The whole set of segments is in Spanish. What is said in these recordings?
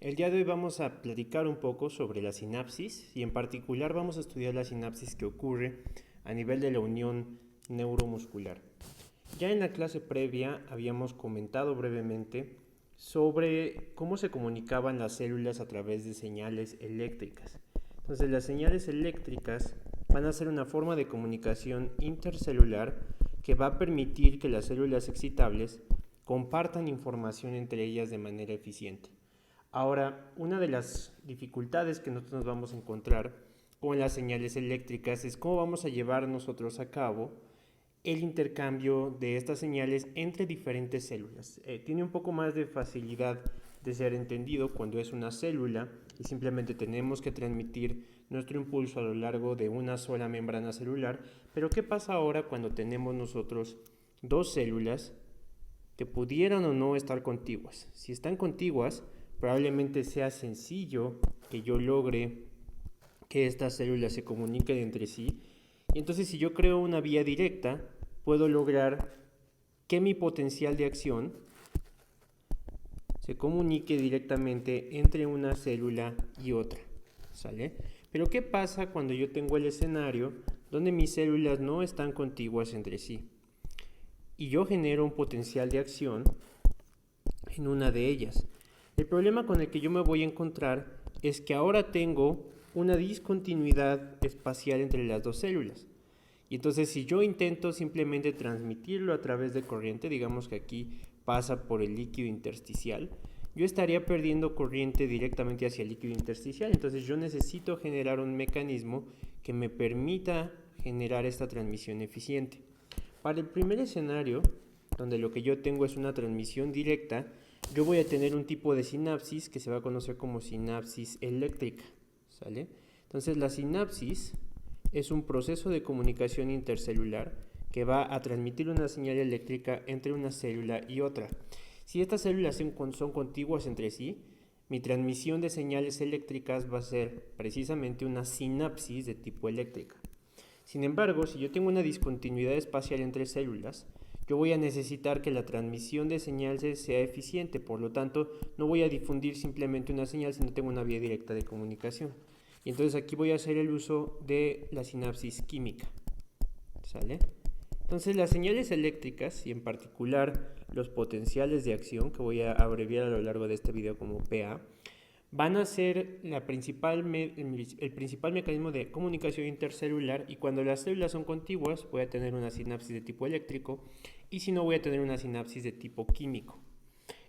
El día de hoy vamos a platicar un poco sobre la sinapsis y en particular vamos a estudiar la sinapsis que ocurre a nivel de la unión neuromuscular. Ya en la clase previa habíamos comentado brevemente sobre cómo se comunicaban las células a través de señales eléctricas. Entonces las señales eléctricas van a ser una forma de comunicación intercelular que va a permitir que las células excitables compartan información entre ellas de manera eficiente. Ahora, una de las dificultades que nosotros nos vamos a encontrar con las señales eléctricas es cómo vamos a llevar nosotros a cabo el intercambio de estas señales entre diferentes células. Tiene un poco más de facilidad de ser entendido cuando es una célula y simplemente tenemos que transmitir nuestro impulso a lo largo de una sola membrana celular. Pero ¿qué pasa ahora cuando tenemos nosotros dos células que pudieran o no estar contiguas? Si están contiguas, probablemente sea sencillo que yo logre que estas células se comuniquen entre sí. Y entonces si yo creo una vía directa, puedo lograr que mi potencial de acción se comunique directamente entre una célula y otra, ¿sale? Pero ¿qué pasa cuando yo tengo el escenario donde mis células no están contiguas entre sí? Y yo genero un potencial de acción en una de ellas. El problema con el que yo me voy a encontrar es que ahora tengo una discontinuidad espacial entre las dos células. Y entonces si yo intento simplemente transmitirlo a través de corriente, digamos que aquí pasa por el líquido intersticial, yo estaría perdiendo corriente directamente hacia el líquido intersticial. Entonces yo necesito generar un mecanismo que me permita generar esta transmisión eficiente. Para el primer escenario, donde lo que yo tengo es una transmisión directa, yo voy a tener un tipo de sinapsis que se va a conocer como sinapsis eléctrica, ¿sale? Entonces la sinapsis es un proceso de comunicación intercelular que va a transmitir una señal eléctrica entre una célula y otra. Si estas células son contiguas entre sí, mi transmisión de señales eléctricas va a ser precisamente una sinapsis de tipo eléctrica. Sin embargo, si yo tengo una discontinuidad espacial entre células, yo voy a necesitar que la transmisión de señales sea eficiente, por lo tanto, no voy a difundir simplemente una señal si no tengo una vía directa de comunicación. Y entonces aquí voy a hacer el uso de la sinapsis química, ¿sale? Entonces las señales eléctricas, y en particular los potenciales de acción, que voy a abreviar a lo largo de este video como PA, van a ser el principal mecanismo de comunicación intercelular, y cuando las células son contiguas voy a tener una sinapsis de tipo eléctrico y si no voy a tener una sinapsis de tipo químico.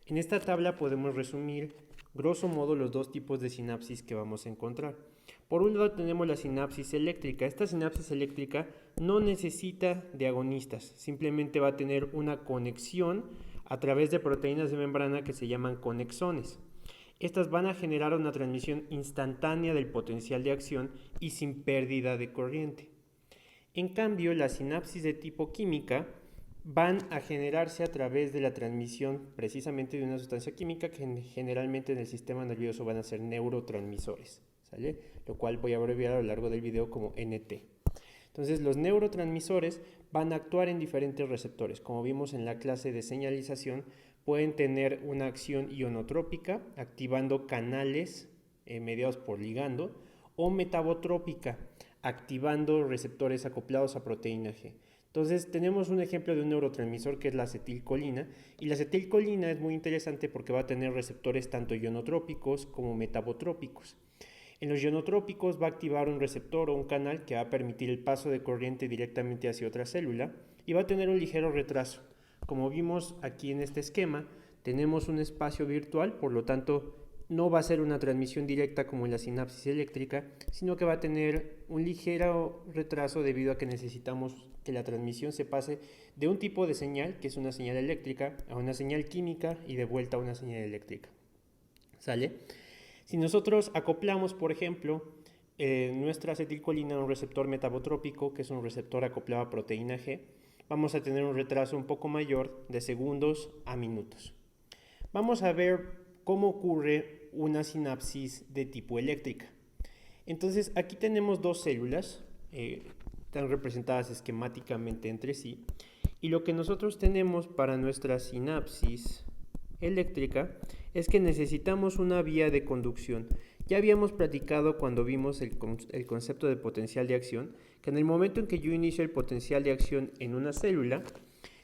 En esta tabla podemos resumir grosso modo los dos tipos de sinapsis que vamos a encontrar. Por un lado tenemos la sinapsis eléctrica. Esta sinapsis eléctrica no necesita de agonistas, simplemente va a tener una conexión a través de proteínas de membrana que se llaman conexones. Estas van a generar una transmisión instantánea del potencial de acción y sin pérdida de corriente. En cambio, la sinapsis de tipo química van a generarse a través de la transmisión precisamente de una sustancia química que generalmente en el sistema nervioso van a ser neurotransmisores, ¿sale? Lo cual voy a abreviar a lo largo del video como NT. Entonces los neurotransmisores van a actuar en diferentes receptores. Como vimos en la clase de señalización, pueden tener una acción ionotrópica, activando canales mediados por ligando, o metabotrópica, activando receptores acoplados a proteína G. Entonces tenemos un ejemplo de un neurotransmisor que es la acetilcolina, y la acetilcolina es muy interesante porque va a tener receptores tanto ionotrópicos como metabotrópicos. En los ionotrópicos va a activar un receptor o un canal que va a permitir el paso de corriente directamente hacia otra célula y va a tener un ligero retraso. Como vimos aquí en este esquema, tenemos un espacio virtual, por lo tanto no va a ser una transmisión directa como en la sinapsis eléctrica, sino que va a tener un ligero retraso debido a que necesitamos que la transmisión se pase de un tipo de señal, que es una señal eléctrica, a una señal química y de vuelta a una señal eléctrica. ¿Sale? Si nosotros acoplamos, por ejemplo, nuestra acetilcolina a un receptor metabotrópico, que es un receptor acoplado a proteína G, vamos a tener un retraso un poco mayor de segundos a minutos. Vamos a ver cómo ocurre una sinapsis de tipo eléctrica. Entonces aquí tenemos dos células, están representadas esquemáticamente entre sí, y lo que nosotros tenemos para nuestra sinapsis eléctrica es que necesitamos una vía de conducción. Ya habíamos platicado cuando vimos el concepto de potencial de acción, que en el momento en que yo inicio el potencial de acción en una célula,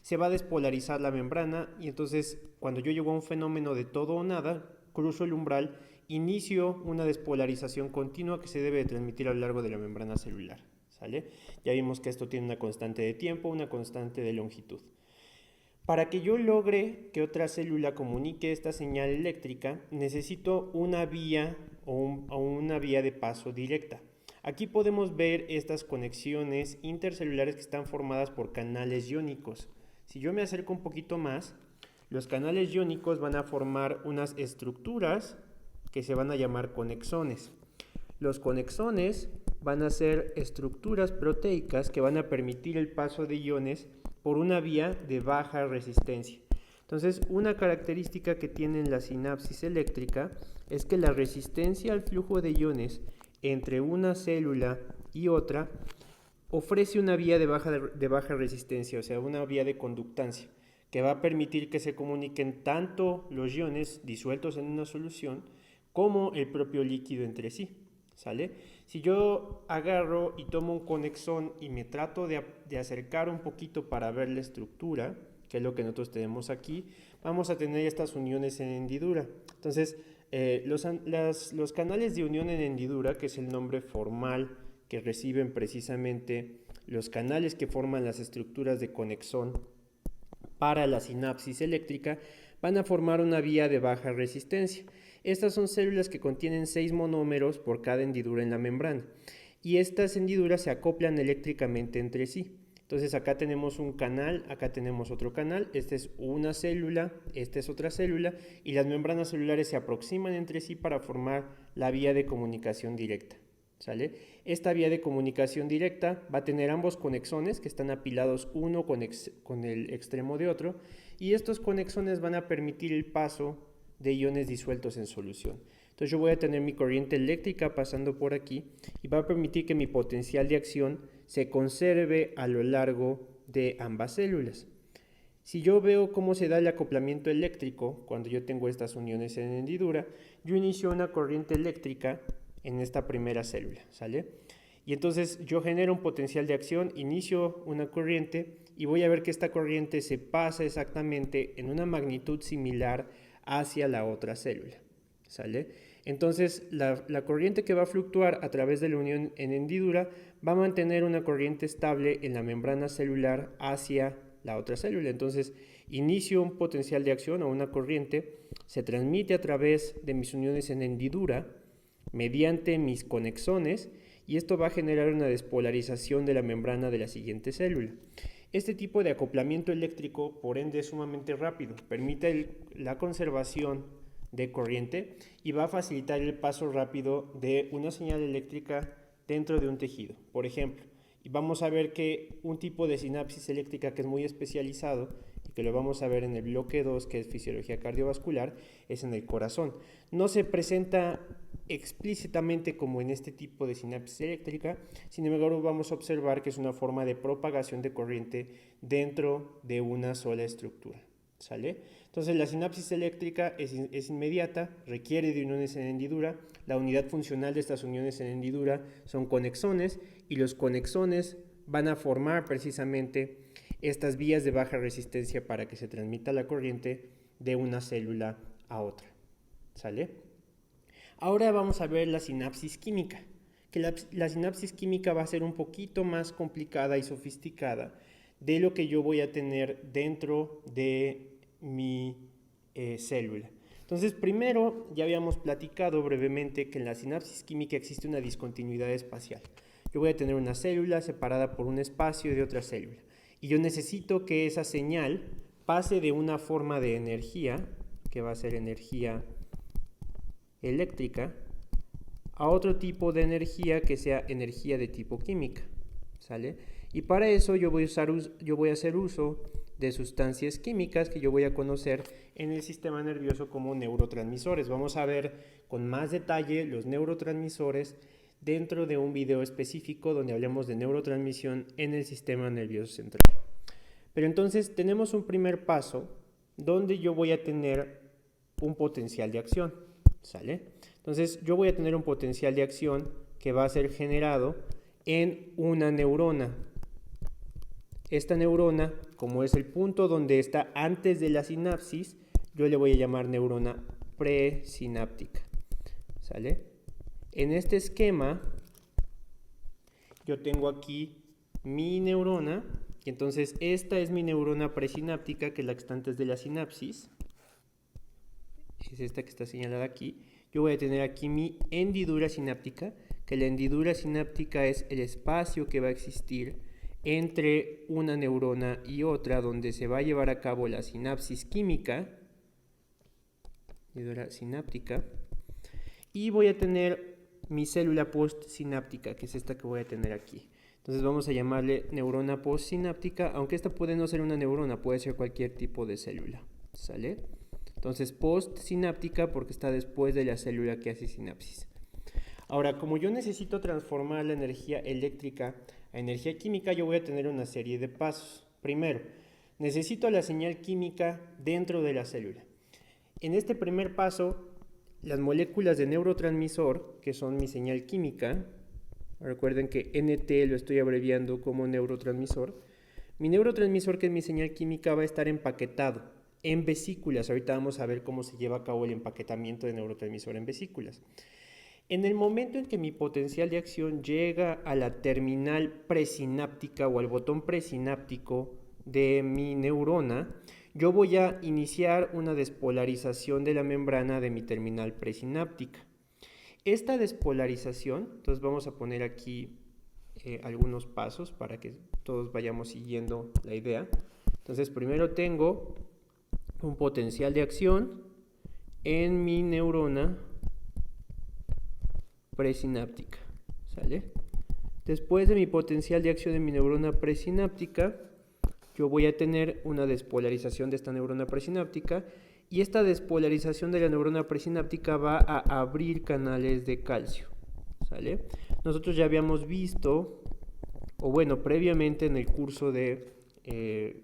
se va a despolarizar la membrana y entonces cuando yo llego a un fenómeno de todo o nada, cruzo el umbral, inicio una despolarización continua que se debe de transmitir a lo largo de la membrana celular. ¿Sale? Ya vimos que esto tiene una constante de tiempo, una constante de longitud. Para que yo logre que otra célula comunique esta señal eléctrica, necesito una vía o una vía de paso directa. Aquí podemos ver estas conexiones intercelulares que están formadas por canales iónicos. Si yo me acerco un poquito más, los canales iónicos van a formar unas estructuras que se van a llamar conexones. Los conexones van a ser estructuras proteicas que van a permitir el paso de iones por una vía de baja resistencia. Entonces, una característica que tiene la sinapsis eléctrica es que la resistencia al flujo de iones entre una célula y otra ofrece una vía de baja resistencia, o sea, una vía de conductancia, que va a permitir que se comuniquen tanto los iones disueltos en una solución como el propio líquido entre sí. ¿Sale? Si yo agarro y tomo un conexón y me trato de acercar un poquito para ver la estructura, que es lo que nosotros tenemos aquí, vamos a tener estas uniones en hendidura. Entonces, los canales de unión en hendidura, que es el nombre formal que reciben precisamente los canales que forman las estructuras de conexón para la sinapsis eléctrica, van a formar una vía de baja resistencia. Estas son células que contienen 6 monómeros por cada hendidura en la membrana y estas hendiduras se acoplan eléctricamente entre sí. Entonces acá tenemos un canal, acá tenemos otro canal, esta es una célula, esta es otra célula y las membranas celulares se aproximan entre sí para formar la vía de comunicación directa. ¿Sale? Esta vía de comunicación directa va a tener ambos conexones que están apilados uno con el extremo de otro y estos conexones van a permitir el paso de iones disueltos en solución. Entonces yo voy a tener mi corriente eléctrica pasando por aquí y va a permitir que mi potencial de acción se conserve a lo largo de ambas células. Si yo veo cómo se da el acoplamiento eléctrico cuando yo tengo estas uniones en hendidura, yo inicio una corriente eléctrica en esta primera célula, ¿sale? Y entonces yo genero un potencial de acción, inicio una corriente y voy a ver que esta corriente se pasa exactamente en una magnitud similar hacia la otra célula, ¿sale? Entonces la corriente que va a fluctuar a través de la unión en hendidura va a mantener una corriente estable en la membrana celular hacia la otra célula. Entonces inicio un potencial de acción o una corriente, se transmite a través de mis uniones en hendidura mediante mis conexones y esto va a generar una despolarización de la membrana de la siguiente célula. Este tipo de acoplamiento eléctrico, por ende, es sumamente rápido, permite la conservación de corriente y va a facilitar el paso rápido de una señal eléctrica dentro de un tejido. Por ejemplo, vamos a ver que un tipo de sinapsis eléctrica que es muy especializado y que lo vamos a ver en el bloque 2, que es fisiología cardiovascular, es en el corazón. No se presenta explícitamente como en este tipo de sinapsis eléctrica, sin embargo vamos a observar que es una forma de propagación de corriente dentro de una sola estructura, ¿sale? Entonces la sinapsis eléctrica es inmediata, requiere de uniones en hendidura, la unidad funcional de estas uniones en hendidura son conexones y los conexones van a formar precisamente estas vías de baja resistencia para que se transmita la corriente de una célula a otra, ¿sale? Ahora vamos a ver la sinapsis química, que la sinapsis química va a ser un poquito más complicada y sofisticada de lo que yo voy a tener dentro de mi célula. Entonces, primero, ya habíamos platicado brevemente que en la sinapsis química existe una discontinuidad espacial. Yo voy a tener una célula separada por un espacio de otra célula y yo necesito que esa señal pase de una forma de energía, que va a ser energía eléctrica, a otro tipo de energía que sea energía de tipo química, ¿sale? Y para eso yo voy a hacer uso de sustancias químicas que yo voy a conocer en el sistema nervioso como neurotransmisores. Vamos a ver con más detalle los neurotransmisores dentro de un video específico donde hablemos de neurotransmisión en el sistema nervioso central. Pero entonces tenemos un primer paso donde yo voy a tener un potencial de acción, ¿sale? Entonces yo voy a tener un potencial de acción que va a ser generado en una neurona. Esta neurona, como es el punto donde está antes de la sinapsis, yo le voy a llamar neurona presináptica, ¿sale? En este esquema, yo tengo aquí mi neurona, y entonces esta es mi neurona presináptica, que es la que está antes de la sinapsis, es esta que está señalada aquí. Yo voy a tener aquí mi hendidura sináptica, que la hendidura sináptica es el espacio que va a existir entre una neurona y otra, donde se va a llevar a cabo la sinapsis química, hendidura sináptica, y voy a tener mi célula postsináptica, que es esta que voy a tener aquí. Entonces vamos a llamarle neurona postsináptica, aunque esta puede no ser una neurona, puede ser cualquier tipo de célula, ¿sale? Entonces postsináptica porque está después de la célula que hace sinapsis. Ahora, como yo necesito transformar la energía eléctrica a energía química, yo voy a tener una serie de pasos. Primero, necesito la señal química dentro de la célula. En este primer paso, las moléculas de neurotransmisor, que son mi señal química, recuerden que NT lo estoy abreviando como neurotransmisor, mi neurotransmisor, que es mi señal química, va a estar empaquetado en vesículas. Ahorita vamos a ver cómo se lleva a cabo el empaquetamiento de neurotransmisor en vesículas. En el momento en que mi potencial de acción llega a la terminal presináptica o al botón presináptico de mi neurona, yo voy a iniciar una despolarización de la membrana de mi terminal presináptica. Esta despolarización, entonces vamos a poner aquí algunos pasos para que todos vayamos siguiendo la idea. Entonces primero tengo un potencial de acción en mi neurona presináptica, ¿sale? Después de mi potencial de acción en mi neurona presináptica, yo voy a tener una despolarización de esta neurona presináptica, y esta despolarización de la neurona presináptica va a abrir canales de calcio, ¿sale? Nosotros ya habíamos visto, o bueno, previamente en el curso de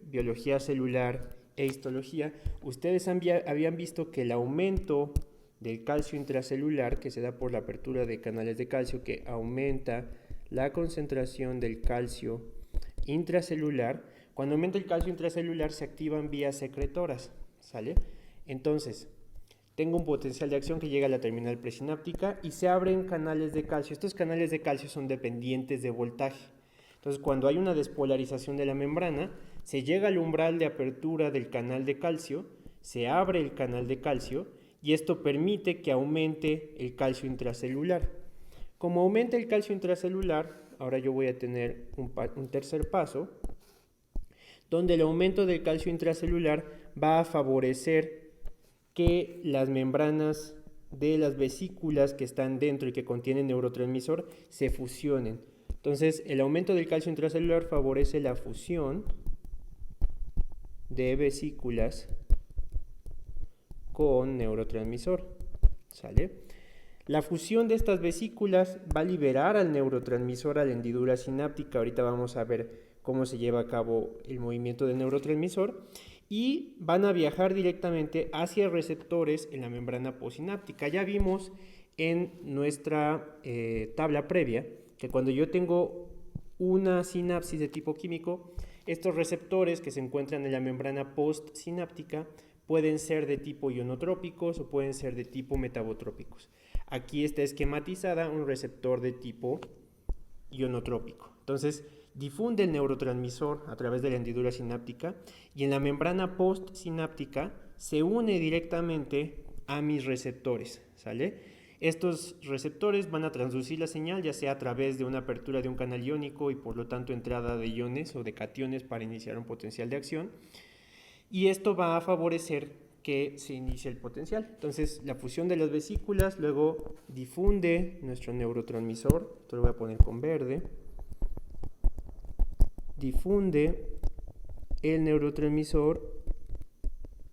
biología celular e histología, ustedes habían visto que el aumento del calcio intracelular, que se da por la apertura de canales de calcio, que aumenta la concentración del calcio intracelular. Cuando aumenta el calcio intracelular se activan vías secretoras, ¿sale? Entonces, tengo un potencial de acción que llega a la terminal presináptica y se abren canales de calcio. Estos canales de calcio son dependientes de voltaje. Entonces, cuando hay una despolarización de la membrana, se llega al umbral de apertura del canal de calcio, se abre el canal de calcio y esto permite que aumente el calcio intracelular. Como aumenta el calcio intracelular, ahora yo voy a tener un tercer paso, donde el aumento del calcio intracelular va a favorecer que las membranas de las vesículas que están dentro y que contienen neurotransmisor se fusionen. Entonces, el aumento del calcio intracelular favorece la fusión de vesículas con neurotransmisor, ¿sale? La fusión de estas vesículas va a liberar al neurotransmisor a la hendidura sináptica. Ahorita vamos a ver cómo se lleva a cabo el movimiento del neurotransmisor, y van a viajar directamente hacia receptores en la membrana postsináptica. Ya vimos en nuestra tabla previa que cuando yo tengo una sinapsis de tipo químico, estos receptores que se encuentran en la membrana postsináptica pueden ser de tipo ionotrópicos o pueden ser de tipo metabotrópicos. Aquí está esquematizada un receptor de tipo ionotrópico. Entonces, difunde el neurotransmisor a través de la hendidura sináptica y en la membrana postsináptica se une directamente a mis receptores, ¿sale? Estos receptores van a transducir la señal ya sea a través de una apertura de un canal iónico y por lo tanto entrada de iones o de cationes para iniciar un potencial de acción, y esto va a favorecer que se inicie el potencial. Entonces la fusión de las vesículas luego difunde nuestro neurotransmisor, esto lo voy a poner con verde, difunde el neurotransmisor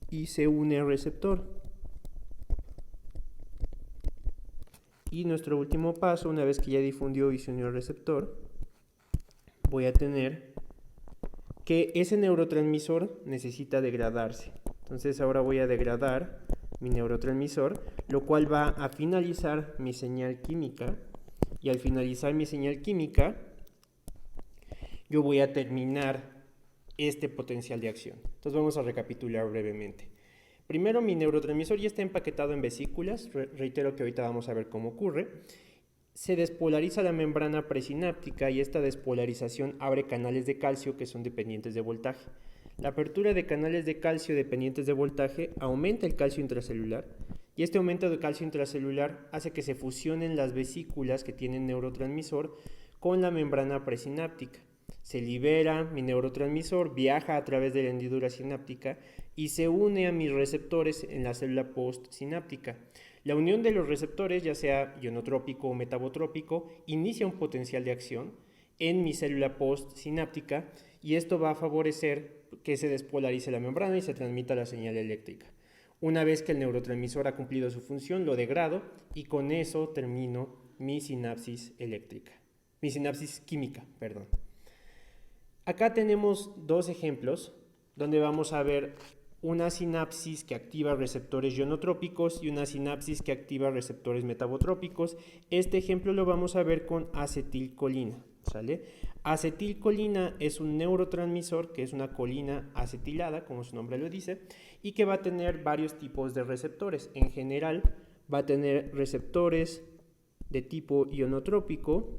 y se une al receptor. Y nuestro último paso, una vez que ya difundió y se unió al receptor, voy a tener que ese neurotransmisor necesita degradarse. Entonces ahora voy a degradar mi neurotransmisor, lo cual va a finalizar mi señal química, y al finalizar mi señal química, yo voy a terminar este potencial de acción. Entonces vamos a recapitular brevemente. Primero, mi neurotransmisor ya está empaquetado en vesículas, reitero que ahorita vamos a ver cómo ocurre. Se despolariza la membrana presináptica y esta despolarización abre canales de calcio que son dependientes de voltaje. La apertura de canales de calcio dependientes de voltaje aumenta el calcio intracelular y este aumento de calcio intracelular hace que se fusionen las vesículas que tienen neurotransmisor con la membrana presináptica. Se libera mi neurotransmisor, viaja a través de la hendidura sináptica y se une a mis receptores en la célula postsináptica. La unión de los receptores, ya sea ionotrópico o metabotrópico, inicia un potencial de acción en mi célula postsináptica y esto va a favorecer que se despolarice la membrana y se transmita la señal eléctrica. Una vez que el neurotransmisor ha cumplido su función, lo degrado y con eso termino mi sinapsis eléctrica, mi sinapsis química, perdón. Acá tenemos dos ejemplos donde vamos a ver una sinapsis que activa receptores ionotrópicos y una sinapsis que activa receptores metabotrópicos. Este ejemplo lo vamos a ver con acetilcolina, ¿sale? Acetilcolina es un neurotransmisor que es una colina acetilada, como su nombre lo dice, y que va a tener varios tipos de receptores. En general, va a tener receptores de tipo ionotrópico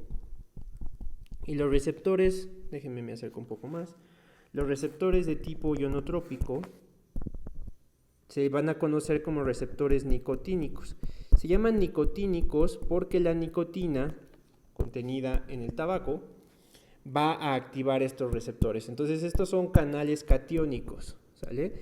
y los receptores, déjenme me acerco un poco más, los receptores de tipo ionotrópico se van a conocer como receptores nicotínicos. Se llaman nicotínicos porque la nicotina contenida en el tabaco va a activar estos receptores. Entonces estos son canales catiónicos, ¿sale?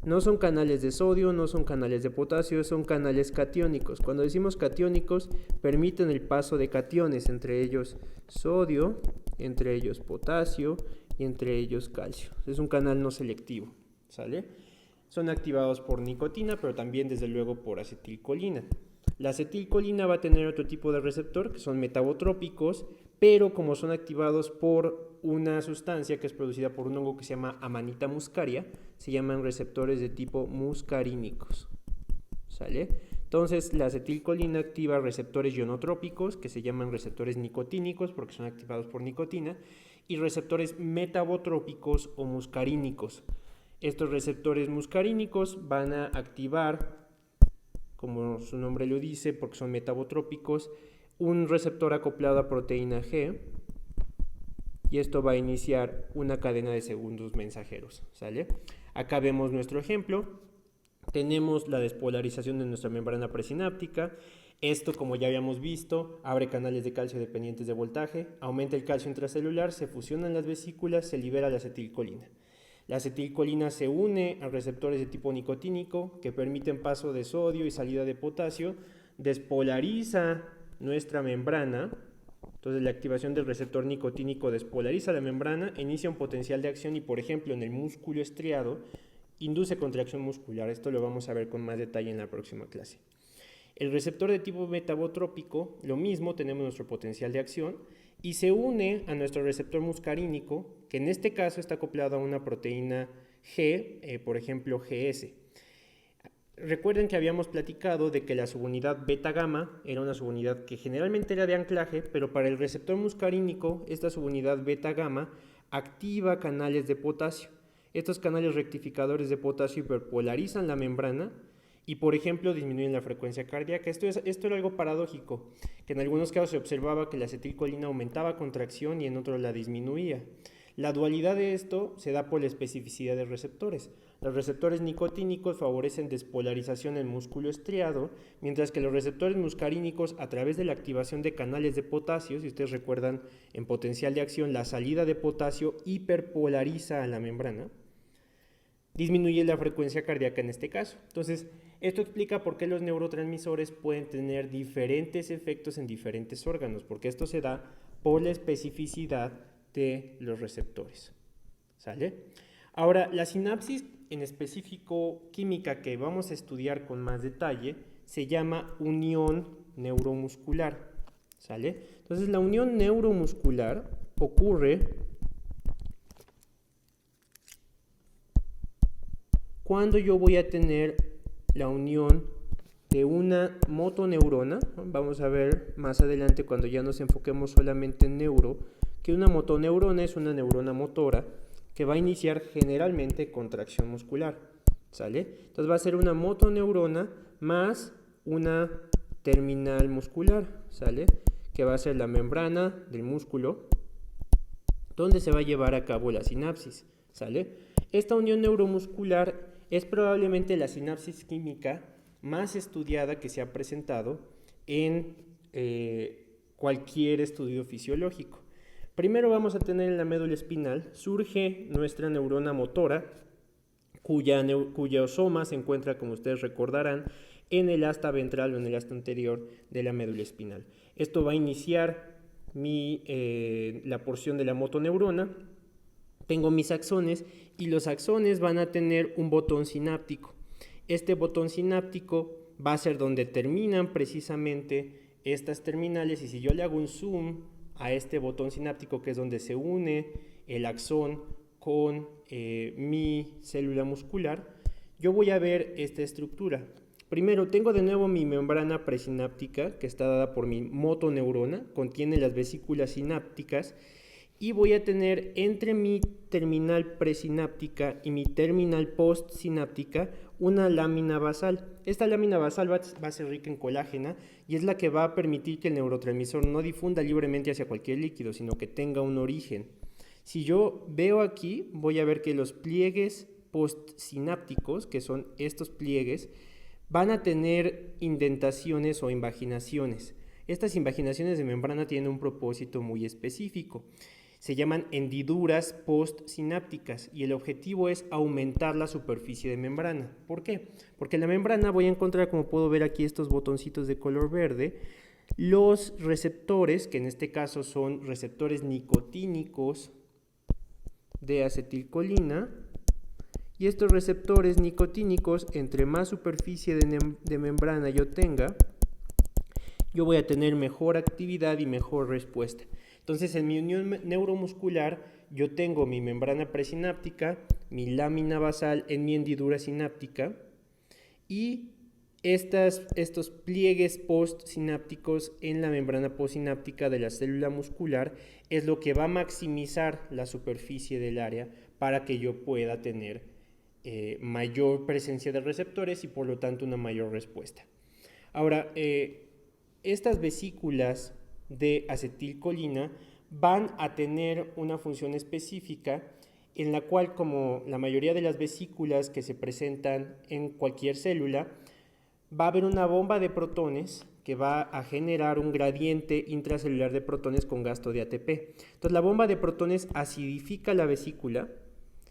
No son canales de sodio, no son canales de potasio, son canales catiónicos. Cuando decimos catiónicos, permiten el paso de cationes, entre ellos sodio, entre ellos potasio y entre ellos calcio. Es un canal no selectivo, ¿sale? Son activados por nicotina, pero también desde luego por acetilcolina. La acetilcolina va a tener otro tipo de receptor, que son metabotrópicos, pero como son activados por una sustancia que es producida por un hongo que se llama Amanita muscaria, se llaman receptores de tipo muscarínicos, ¿sale? Entonces, la acetilcolina activa receptores ionotrópicos, que se llaman receptores nicotínicos, porque son activados por nicotina, y receptores metabotrópicos o muscarínicos. Estos receptores muscarínicos van a activar, como su nombre lo dice, porque son metabotrópicos, un receptor acoplado a proteína G, y esto va a iniciar una cadena de segundos mensajeros, ¿sale? Acá vemos nuestro ejemplo. Tenemos la despolarización de nuestra membrana presináptica. Esto, como ya habíamos visto, abre canales de calcio dependientes de voltaje, aumenta el calcio intracelular, se fusionan las vesículas, se libera la acetilcolina. La acetilcolina se une a receptores de tipo nicotínico que permiten paso de sodio y salida de potasio, despolariza nuestra membrana. Entonces la activación del receptor nicotínico despolariza la membrana, inicia un potencial de acción y, por ejemplo, en el músculo estriado, induce contracción muscular. Esto lo vamos a ver con más detalle en la próxima clase. El receptor de tipo metabotrópico, lo mismo, tenemos nuestro potencial de acción y se une a nuestro receptor muscarínico, que en este caso está acoplado a una proteína G, por ejemplo GS. Recuerden que habíamos platicado de que la subunidad beta-gamma era una subunidad que generalmente era de anclaje, pero para el receptor muscarínico, esta subunidad beta-gamma activa canales de potasio. Estos canales rectificadores de potasio hiperpolarizan la membrana y, por ejemplo, disminuyen la frecuencia cardíaca. Esto era algo paradójico, que en algunos casos se observaba que la acetilcolina aumentaba contracción y en otros la disminuía. La dualidad de esto se da por la especificidad de receptores. Los receptores nicotínicos favorecen despolarización en músculo estriado, mientras que los receptores muscarínicos, a través de la activación de canales de potasio, si ustedes recuerdan en potencial de acción, la salida de potasio hiperpolariza a la membrana, disminuye la frecuencia cardíaca en este caso. Entonces, esto explica por qué los neurotransmisores pueden tener diferentes efectos en diferentes órganos, porque esto se da por la especificidad de los receptores, ¿sale? Ahora, la sinapsis en específico química que vamos a estudiar con más detalle se llama unión neuromuscular, ¿sale? Entonces, la unión neuromuscular ocurre cuando yo voy a tener la unión de una motoneurona. Vamos a ver más adelante, cuando ya nos enfoquemos solamente en neuro, que una motoneurona es una neurona motora que va a iniciar generalmente contracción muscular, ¿sale? Entonces va a ser una motoneurona más una terminal muscular, ¿sale? Que va a ser la membrana del músculo donde se va a llevar a cabo la sinapsis, ¿sale? Esta unión neuromuscular es probablemente la sinapsis química más estudiada que se ha presentado en cualquier estudio fisiológico. Primero vamos a tener en la médula espinal, surge nuestra neurona motora, cuya osoma se encuentra, como ustedes recordarán, en el asta ventral o en el asta anterior de la médula espinal. Esto va a iniciar la porción de la motoneurona. Tengo mis axones y los axones van a tener un botón sináptico. Este botón sináptico va a ser donde terminan precisamente estas terminales, y si yo le hago un zoom a este botón sináptico, que es donde se une el axón con mi célula muscular, yo voy a ver esta estructura. Primero tengo de nuevo mi membrana presináptica, que está dada por mi motoneurona, contiene las vesículas sinápticas, y voy a tener entre mi terminal presináptica y mi terminal postsináptica una lámina basal. Esta lámina basal va a ser rica en colágena y es la que va a permitir que el neurotransmisor no difunda libremente hacia cualquier líquido, sino que tenga un origen. Si yo veo aquí, voy a ver que los pliegues postsinápticos, que son estos pliegues, van a tener indentaciones o invaginaciones. Estas invaginaciones de membrana tienen un propósito muy específico. Se llaman hendiduras postsinápticas y el objetivo es aumentar la superficie de membrana. ¿Por qué? Porque en la membrana voy a encontrar, como puedo ver aquí, estos botoncitos de color verde, los receptores, que en este caso son receptores nicotínicos de acetilcolina, y estos receptores nicotínicos, entre más superficie de membrana yo tenga, yo voy a tener mejor actividad y mejor respuesta. Entonces, en mi unión neuromuscular, yo tengo mi membrana presináptica, mi lámina basal en mi hendidura sináptica, y estos pliegues postsinápticos en la membrana postsináptica de la célula muscular es lo que va a maximizar la superficie del área para que yo pueda tener mayor presencia de receptores y por lo tanto una mayor respuesta. Ahora, estas vesículas de acetilcolina van a tener una función específica en la cual, como la mayoría de las vesículas que se presentan en cualquier célula, va a haber una bomba de protones que va a generar un gradiente intracelular de protones con gasto de ATP. Entonces, la bomba de protones acidifica la vesícula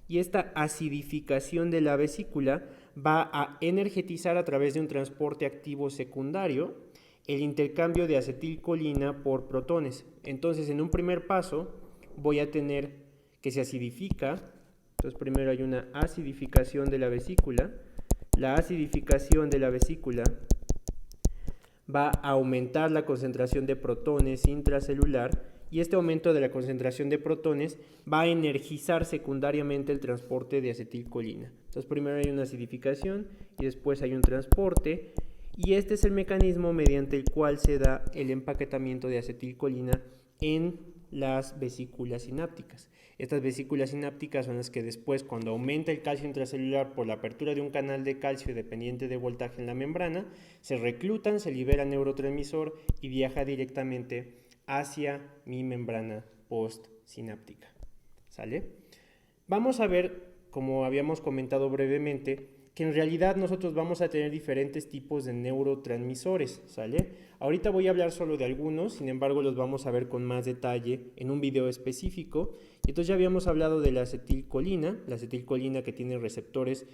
y esta acidificación de la vesícula va a energetizar a través de un transporte activo secundario el intercambio de acetilcolina por protones. Entonces, en un primer paso voy a tener que se acidifica. Entonces, primero hay una acidificación de la vesícula. La acidificación de la vesícula va a aumentar la concentración de protones intracelular y este aumento de la concentración de protones va a energizar secundariamente el transporte de acetilcolina. Entonces, primero hay una acidificación y después hay un transporte, y este es el mecanismo mediante el cual se da el empaquetamiento de acetilcolina en las vesículas sinápticas. Estas vesículas sinápticas son las que después, cuando aumenta el calcio intracelular por la apertura de un canal de calcio dependiente de voltaje en la membrana, se reclutan, se libera neurotransmisor y viaja directamente hacia mi membrana postsináptica. ¿Sale? Vamos a ver, como habíamos comentado brevemente, que en realidad nosotros vamos a tener diferentes tipos de neurotransmisores, ¿sale? Ahorita voy a hablar solo de algunos, sin embargo los vamos a ver con más detalle en un video específico. Y entonces ya habíamos hablado de la acetilcolina que tiene receptores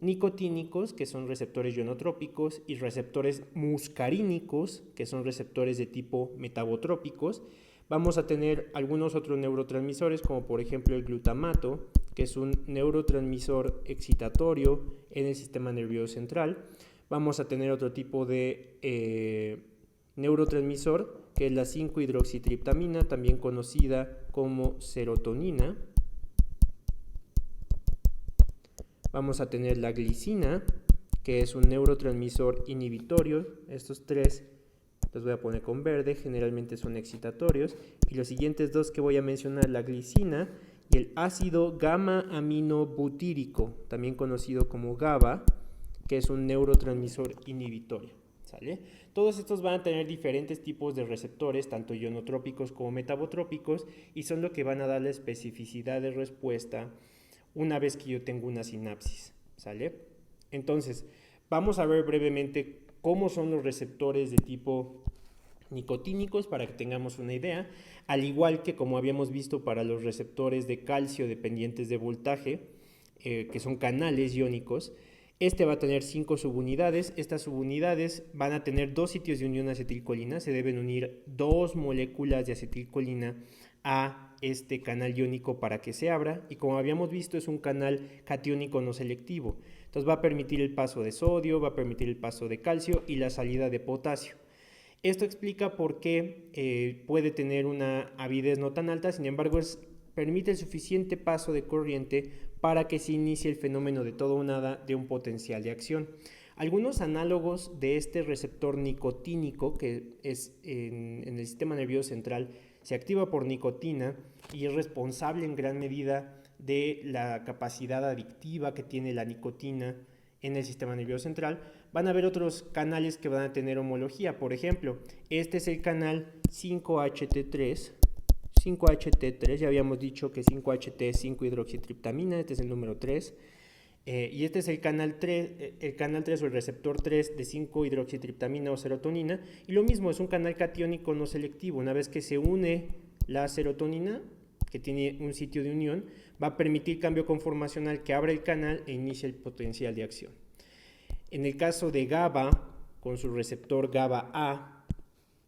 nicotínicos, que son receptores ionotrópicos, y receptores muscarínicos, que son receptores de tipo metabotrópicos. Vamos a tener algunos otros neurotransmisores, como por ejemplo el glutamato, que es un neurotransmisor excitatorio en el sistema nervioso central. Vamos a tener otro tipo de neurotransmisor, que es la 5-hidroxitriptamina, también conocida como serotonina. Vamos a tener la glicina, que es un neurotransmisor inhibitorio. Estos tres los voy a poner con verde, generalmente son excitatorios. Y los siguientes dos que voy a mencionar, la glicina y el ácido gamma-aminobutírico, también conocido como GABA, que es un neurotransmisor inhibitorio. ¿Sale? Todos estos van a tener diferentes tipos de receptores, tanto ionotrópicos como metabotrópicos, y son lo que van a dar la especificidad de respuesta una vez que yo tengo una sinapsis. ¿Sale? Entonces, vamos a ver brevemente cómo son los receptores de tipo nicotínicos para que tengamos una idea, al igual que como habíamos visto para los receptores de calcio dependientes de voltaje, que son canales iónicos. Este va a tener 5 subunidades. Estas subunidades van a tener 2 sitios de unión acetilcolina. Se deben unir 2 moléculas de acetilcolina a este canal iónico para que se abra. Y como habíamos visto, es un canal catiónico no selectivo. Entonces va a permitir el paso de sodio, va a permitir el paso de calcio y la salida de potasio. Esto explica por qué puede tener una avidez no tan alta, sin embargo permite el suficiente paso de corriente para que se inicie el fenómeno de todo o nada de un potencial de acción. Algunos análogos de este receptor nicotínico, que es en el sistema nervioso central, se activa por nicotina y es responsable en gran medida de la capacidad adictiva que tiene la nicotina en el sistema nervioso central. Van a haber otros canales que van a tener homología. Por ejemplo, este es el canal 5-HT3. 5-HT3, ya habíamos dicho que 5-HT es 5-hidroxitriptamina, este es el número 3. Y este es el canal 3 o el receptor 3 de 5-hidroxitriptamina o serotonina. Y lo mismo, es un canal catiónico no selectivo. Una vez que se une la serotonina, que tiene un sitio de unión, va a permitir cambio conformacional que abre el canal e inicia el potencial de acción. En el caso de GABA, con su receptor GABA-A,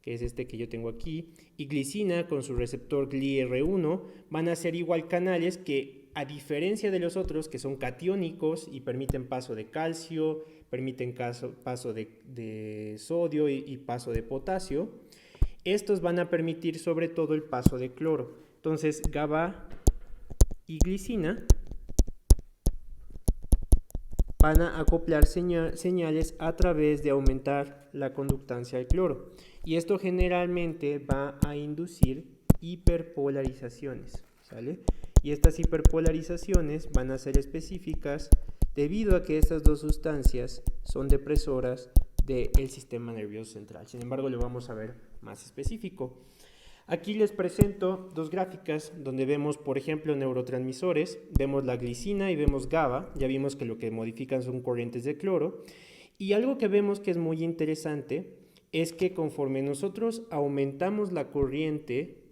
que es este que yo tengo aquí, y glicina con su receptor GLIR1, van a ser igual canales que, a diferencia de los otros, que son catiónicos y permiten paso de calcio, permiten paso de sodio y paso de potasio, estos van a permitir sobre todo el paso de cloro. Entonces, GABA y glicina van a acoplar señales a través de aumentar la conductancia del cloro. Y esto generalmente va a inducir hiperpolarizaciones, ¿sale? Y estas hiperpolarizaciones van a ser específicas debido a que estas dos sustancias son depresoras del sistema nervioso central. Sin embargo, lo vamos a ver más específico. Aquí les presento dos gráficas donde vemos, por ejemplo, neurotransmisores. Vemos la glicina y vemos GABA. Ya vimos que lo que modifican son corrientes de cloro. Y algo que vemos que es muy interesante es que conforme nosotros aumentamos la corriente,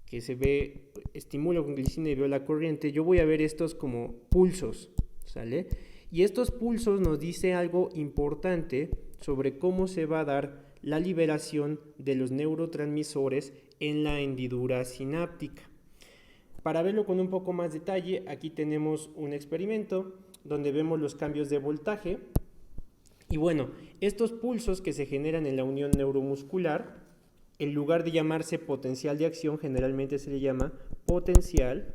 que se ve, estimulo con glicina y veo la corriente, yo voy a ver estos como pulsos, ¿sale? Y estos pulsos nos dice algo importante sobre cómo se va a dar la liberación de los neurotransmisores en la hendidura sináptica. Para verlo con un poco más detalle, aquí tenemos un experimento donde vemos los cambios de voltaje. Y bueno, estos pulsos que se generan en la unión neuromuscular, en lugar de llamarse potencial de acción, generalmente se le llama potencial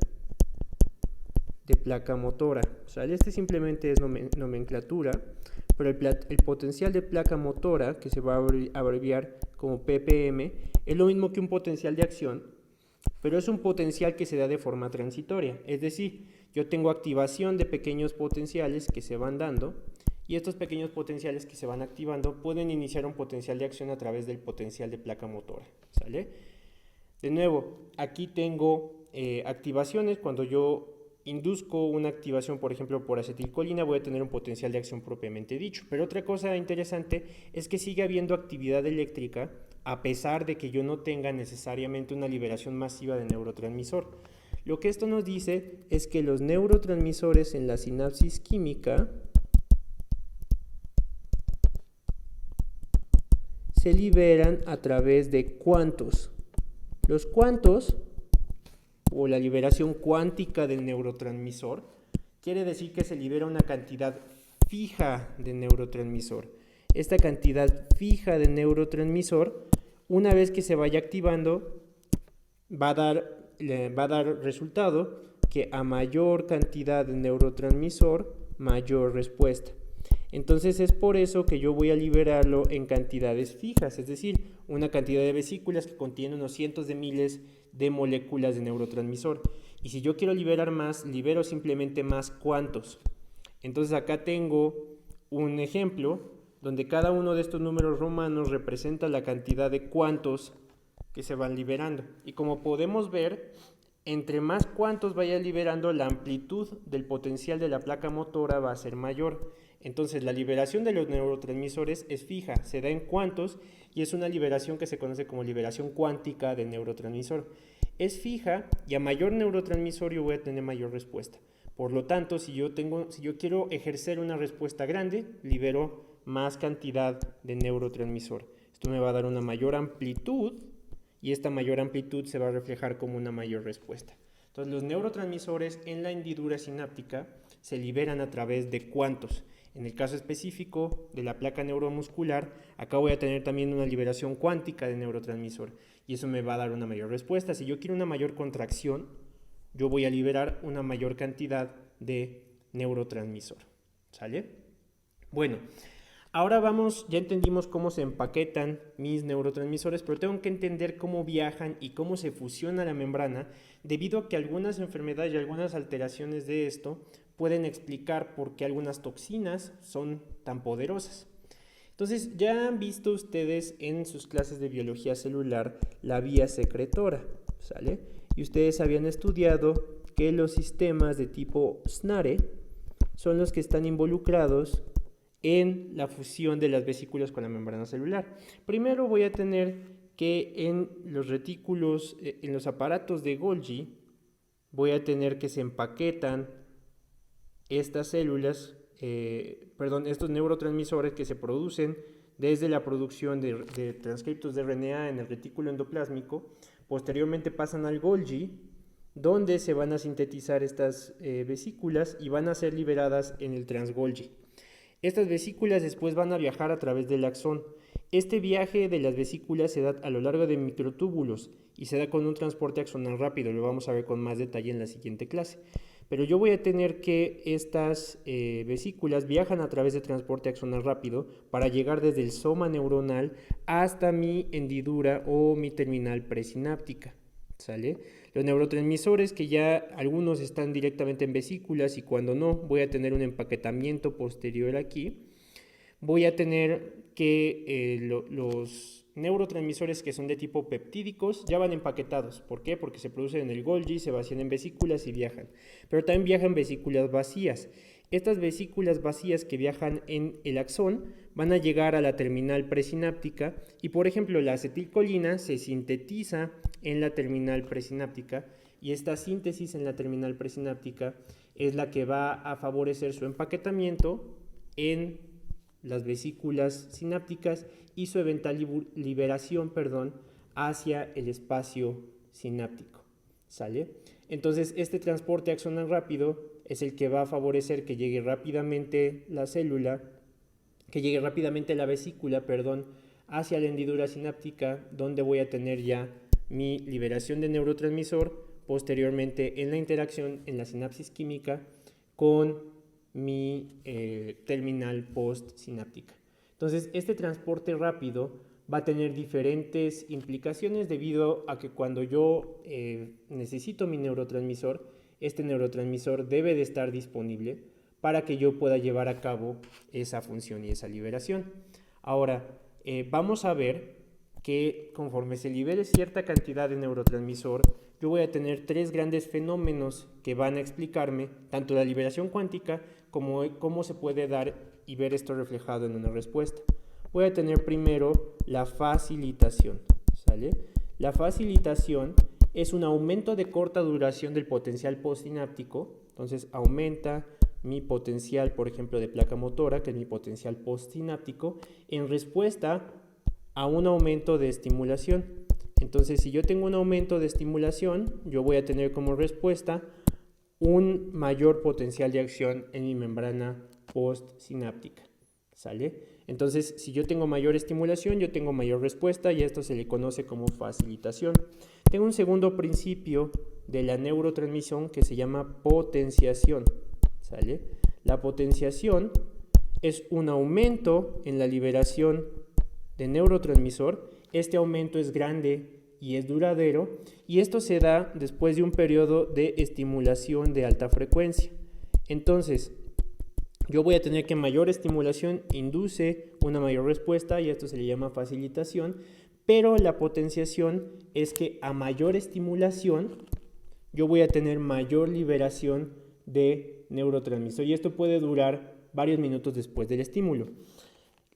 de placa motora. ¿Sale? Este simplemente es nomenclatura, pero el potencial de placa motora, que se va a abreviar como ppm, es lo mismo que un potencial de acción, pero es un potencial que se da de forma transitoria. Es decir, yo tengo activación de pequeños potenciales que se van dando, y estos pequeños potenciales que se van activando pueden iniciar un potencial de acción a través del potencial de placa motora. ¿Sale? De nuevo, aquí tengo activaciones. Cuando yo induzco una activación, por ejemplo, por acetilcolina, voy a tener un potencial de acción propiamente dicho. Pero otra cosa interesante es que sigue habiendo actividad eléctrica a pesar de que yo no tenga necesariamente una liberación masiva de neurotransmisor. Lo que esto nos dice es que los neurotransmisores en la sinapsis química se liberan a través de cuantos. Los cuantos, o la liberación cuántica del neurotransmisor, quiere decir que se libera una cantidad fija de neurotransmisor. Esta cantidad fija de neurotransmisor, una vez que se vaya activando, va a dar resultado que a mayor cantidad de neurotransmisor, mayor respuesta. Entonces es por eso que yo voy a liberarlo en cantidades fijas, es decir, una cantidad de vesículas que contiene unos cientos de miles de moléculas de neurotransmisor. Y si yo quiero liberar más, libero simplemente más cuantos. Entonces acá tengo un ejemplo donde cada uno de estos números romanos representa la cantidad de cuantos que se van liberando. Y como podemos ver, entre más cuantos vaya liberando, la amplitud del potencial de la placa motora va a ser mayor. Entonces la liberación de los neurotransmisores es fija, se da en cuantos y es una liberación que se conoce como liberación cuántica de neurotransmisor. Es fija y a mayor neurotransmisor yo voy a tener mayor respuesta. Por lo tanto, si yo quiero ejercer una respuesta grande, libero más cantidad de neurotransmisor. Esto me va a dar una mayor amplitud y esta mayor amplitud se va a reflejar como una mayor respuesta. Entonces los neurotransmisores en la hendidura sináptica se liberan a través de cuantos. En el caso específico de la placa neuromuscular, acá voy a tener también una liberación cuántica de neurotransmisor y eso me va a dar una mayor respuesta. Si yo quiero una mayor contracción, yo voy a liberar una mayor cantidad de neurotransmisor. ¿Sale? Bueno, ahora ya entendimos cómo se empaquetan mis neurotransmisores, pero tengo que entender cómo viajan y cómo se fusiona la membrana, debido a que algunas enfermedades y algunas alteraciones de esto pueden explicar por qué algunas toxinas son tan poderosas. Entonces, ya han visto ustedes en sus clases de biología celular la vía secretora, ¿sale? Y ustedes habían estudiado que los sistemas de tipo SNARE son los que están involucrados en la fusión de las vesículas con la membrana celular. Primero voy a tener que en los retículos, en los aparatos de Golgi, voy a tener que se empaquetan estas células, estos neurotransmisores que se producen desde la producción de transcriptos de RNA en el retículo endoplásmico. Posteriormente pasan al Golgi, donde se van a sintetizar estas vesículas y van a ser liberadas en el transgolgi. Estas vesículas después van a viajar a través del axón. Este viaje de las vesículas se da a lo largo de microtúbulos y se da con un transporte axonal rápido. Lo vamos a ver con más detalle en la siguiente clase. Pero yo voy a tener que estas vesículas viajan a través de transporte axonal rápido para llegar desde el soma neuronal hasta mi hendidura o mi terminal presináptica. ¿Sale? Los neurotransmisores, que ya algunos están directamente en vesículas y cuando no, voy a tener un empaquetamiento posterior aquí. Voy a tener que los neurotransmisores que son de tipo peptídicos ya van empaquetados. ¿Por qué? Porque se producen en el Golgi, se vacían en vesículas y viajan. Pero también viajan vesículas vacías. Estas vesículas vacías que viajan en el axón van a llegar a la terminal presináptica y, por ejemplo, la acetilcolina se sintetiza en la terminal presináptica y esta síntesis en la terminal presináptica es la que va a favorecer su empaquetamiento en las vesículas sinápticas y su eventual liberación, hacia el espacio sináptico. ¿Sale? Entonces, este transporte axonal rápido es el que va a favorecer que llegue rápidamente la célula, que llegue rápidamente la vesícula, hacia la hendidura sináptica, donde voy a tener ya mi liberación de neurotransmisor, posteriormente en la interacción en la sinapsis química con mi terminal postsináptica. Entonces, este transporte rápido va a tener diferentes implicaciones debido a que cuando yo necesito mi neurotransmisor, este neurotransmisor debe de estar disponible para que yo pueda llevar a cabo esa función y esa liberación. Ahora, vamos a ver que conforme se libere cierta cantidad de neurotransmisor, yo voy a tener tres grandes fenómenos que van a explicarme tanto la liberación cuántica como cómo se puede dar y ver esto reflejado en una respuesta. Voy a tener primero la facilitación, ¿sale? La facilitación es un aumento de corta duración del potencial postsináptico, entonces aumenta mi potencial, por ejemplo, de placa motora, que es mi potencial postsináptico, en respuesta a un aumento de estimulación. Entonces, si yo tengo un aumento de estimulación, yo voy a tener como respuesta un mayor potencial de acción en mi membrana postsináptica, ¿sale? Entonces, si yo tengo mayor estimulación, yo tengo mayor respuesta y a esto se le conoce como facilitación. Tengo un segundo principio de la neurotransmisión que se llama potenciación, ¿sale? La potenciación es un aumento en la liberación de neurotransmisor. Este aumento es grande y es duradero, y esto se da después de un periodo de estimulación de alta frecuencia. Entonces, yo voy a tener que mayor estimulación induce una mayor respuesta, y esto se le llama facilitación, pero la potenciación es que a mayor estimulación yo voy a tener mayor liberación de neurotransmisor, y esto puede durar varios minutos después del estímulo.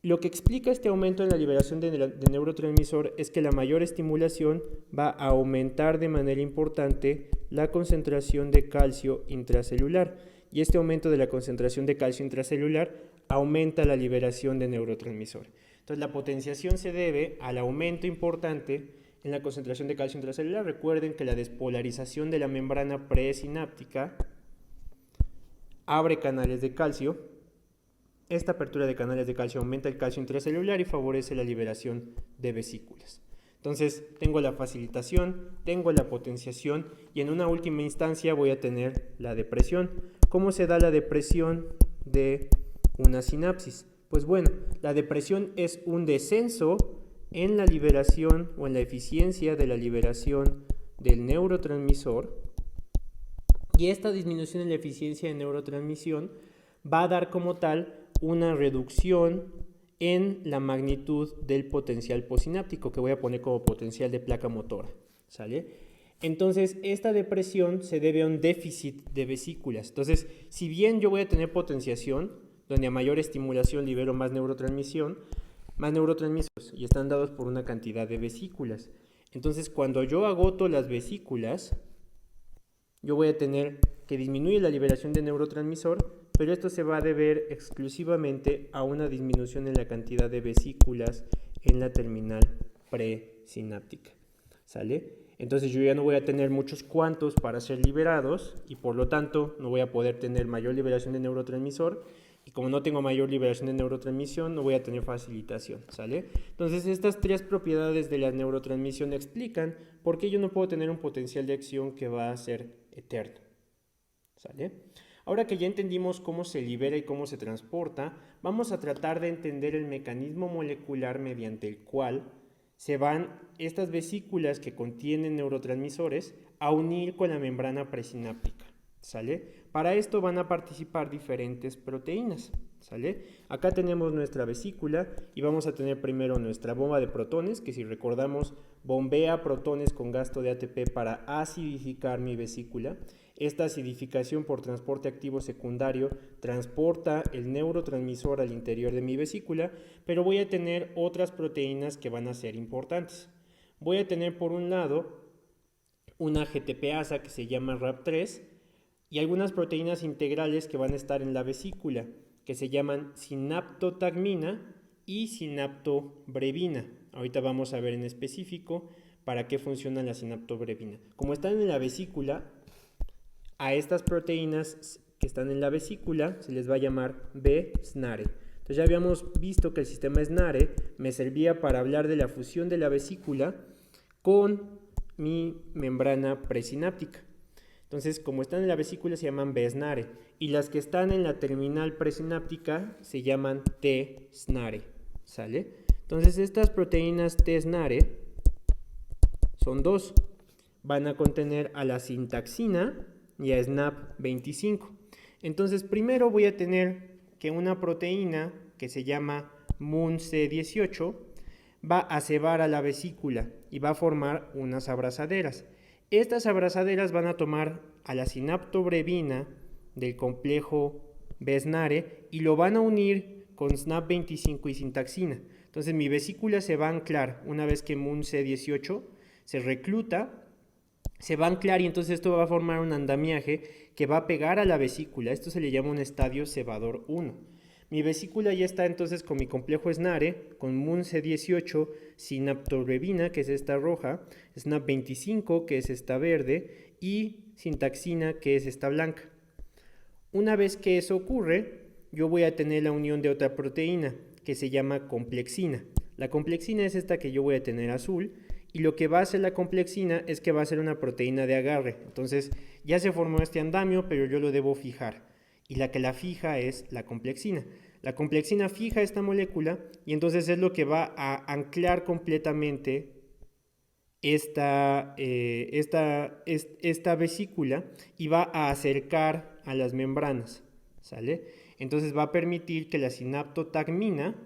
Lo que explica este aumento en la liberación de neurotransmisor es que la mayor estimulación va a aumentar de manera importante la concentración de calcio intracelular, y este aumento de la concentración de calcio intracelular aumenta la liberación de neurotransmisor. Entonces, la potenciación se debe al aumento importante en la concentración de calcio intracelular. Recuerden que la despolarización de la membrana presináptica abre canales de calcio. Esta apertura de canales de calcio aumenta el calcio intracelular y favorece la liberación de vesículas. Entonces, tengo la facilitación, tengo la potenciación, y en una última instancia voy a tener la depresión. ¿Cómo se da la depresión de una sinapsis? Pues bueno, la depresión es un descenso en la liberación o en la eficiencia de la liberación del neurotransmisor, y esta disminución en la eficiencia de neurotransmisión va a dar como tal una reducción en la magnitud del potencial postsináptico, que voy a poner como potencial de placa motora, ¿sale? Entonces, esta depresión se debe a un déficit de vesículas. Entonces, si bien yo voy a tener potenciación, donde a mayor estimulación libero más neurotransmisores, y están dados por una cantidad de vesículas. Entonces, cuando yo agoto las vesículas, yo voy a tener que disminuye la liberación de neurotransmisor, pero esto se va a deber exclusivamente a una disminución en la cantidad de vesículas en la terminal presináptica, ¿sale? Entonces yo ya no voy a tener muchos cuantos para ser liberados, y por lo tanto no voy a poder tener mayor liberación de neurotransmisor, y como no tengo mayor liberación de neurotransmisión, no voy a tener facilitación, ¿sale? Entonces, estas tres propiedades de la neurotransmisión explican por qué yo no puedo tener un potencial de acción que va a ser eterno, ¿sale? Ahora que ya entendimos cómo se libera y cómo se transporta, vamos a tratar de entender el mecanismo molecular mediante el cual se van estas vesículas que contienen neurotransmisores a unir con la membrana presináptica, ¿sale? Para esto van a participar diferentes proteínas, ¿sale? Acá tenemos nuestra vesícula y vamos a tener primero nuestra bomba de protones, que si recordamos bombea protones con gasto de ATP para acidificar mi vesícula. Esta acidificación por transporte activo secundario transporta el neurotransmisor al interior de mi vesícula, pero voy a tener otras proteínas que van a ser importantes. Voy a tener por un lado una GTPasa que se llama RAP3 y algunas proteínas integrales que van a estar en la vesícula, que se llaman sinaptotagmina y sinaptobrevina. Ahorita vamos a ver en específico para qué funciona la sinaptobrevina. Como están en la vesícula, a estas proteínas que están en la vesícula se les va a llamar B-SNARE. Entonces ya habíamos visto que el sistema SNARE me servía para hablar de la fusión de la vesícula con mi membrana presináptica. Entonces, como están en la vesícula se llaman B-SNARE, y las que están en la terminal presináptica se llaman T-SNARE, ¿sale? Entonces, estas proteínas T-SNARE son dos. Van a contener a la sintaxina y a SNAP25. Entonces, primero voy a tener que una proteína que se llama MUNC18 va a cebar a la vesícula y va a formar unas abrazaderas. Estas abrazaderas van a tomar a la sinaptobrevina del complejo B-SNARE y lo van a unir con SNAP25 y sintaxina. Entonces mi vesícula se va a anclar una vez que MUNC18 se recluta, se va a anclar, y entonces esto va a formar un andamiaje que va a pegar a la vesícula. Esto se le llama un estadio cebador 1. Mi vesícula ya está entonces con mi complejo SNARE, con MUNC18, sinaptobrevina, que es esta roja, SNAP25, que es esta verde, y sintaxina, que es esta blanca. Una vez que eso ocurre, yo voy a tener la unión de otra proteína, que se llama complexina. La complexina es esta que yo voy a tener azul, y lo que va a hacer la complexina es que va a ser una proteína de agarre. Entonces ya se formó este andamio, pero yo lo debo fijar. Y la que la fija es la complexina. La complexina fija esta molécula y entonces es lo que va a anclar completamente esta vesícula y va a acercar a las membranas, ¿sale? Entonces va a permitir que la sinaptotagmina,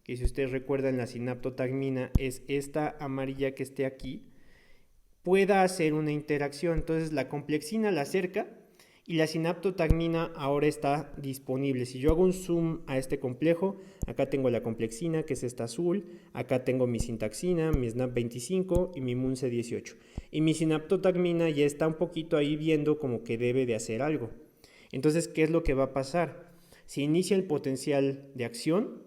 que si ustedes recuerdan la sinaptotagmina es esta amarilla que esté aquí, pueda hacer una interacción. Entonces la complexina la acerca y la sinaptotagmina ahora está disponible. Si yo hago un zoom a este complejo, acá tengo la complexina, que es esta azul, acá tengo mi sintaxina, mi SNAP25 y mi MUNCE18. Y mi sinaptotagmina ya está un poquito ahí viendo como que debe de hacer algo. Entonces, ¿qué es lo que va a pasar? Se inicia el potencial de acción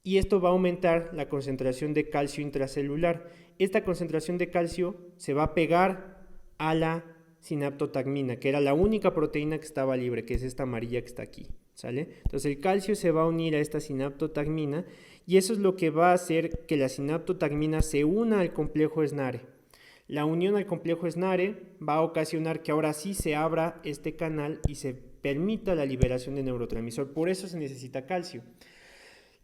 y esto va a aumentar la concentración de calcio intracelular. Esta concentración de calcio se va a pegar a la sinaptotagmina, que era la única proteína que estaba libre, que es esta amarilla que está aquí, ¿sale? Entonces el calcio se va a unir a esta sinaptotagmina y eso es lo que va a hacer que la sinaptotagmina se una al complejo SNARE. La unión al complejo SNARE va a ocasionar que ahora sí se abra este canal y se permita la liberación de neurotransmisor. Por eso se necesita calcio.